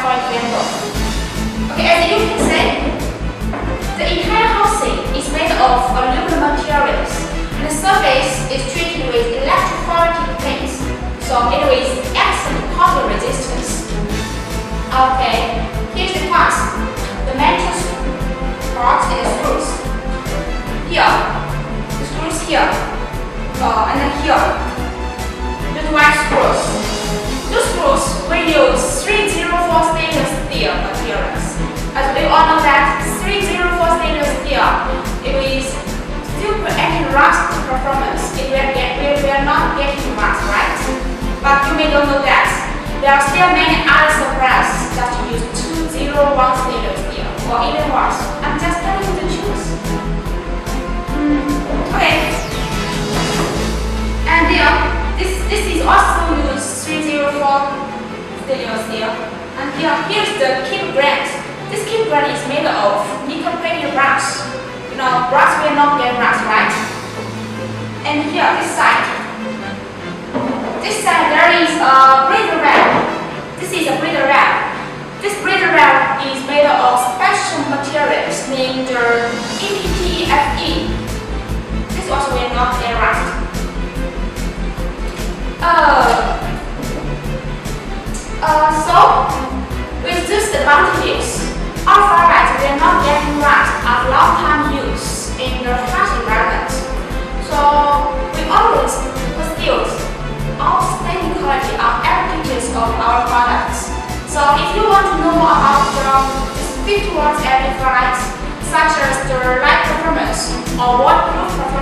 for example. Okay, as you can see, the entire housing is made of aluminum materials, and the surface is treated with electrophoretic paints, so it is excellent copper resistance. Okay, here's the parts: the metal parts and the screws. Here, the screws here, and then here, the white screws. Those screws we use 304 stainless steel materials. As we all know that 304 stainless steel, it is still creating rust performance if we are not getting rust, right? But you may don't know that there are still many other suppliers that use 201 stainless steel or even worse. I'm just telling you the truth. Okay. And this is also use 304 stainless steel. And here's the keep brand. This keep brand is made of nickel plated brass. You know, brass will not get rust, right? And here, this side there is a breather wrap. This is a breather wrap. This breather wrap is made of special materials named EPTFE. This also will not get rust. So, with these advantages, our fabrics will not get rust after long time use in the harsh environment. So, we always pursue outstanding quality on every details of our products. So, if you want to know more about the 50 watts LED lights, such as the light performance or waterproof performance,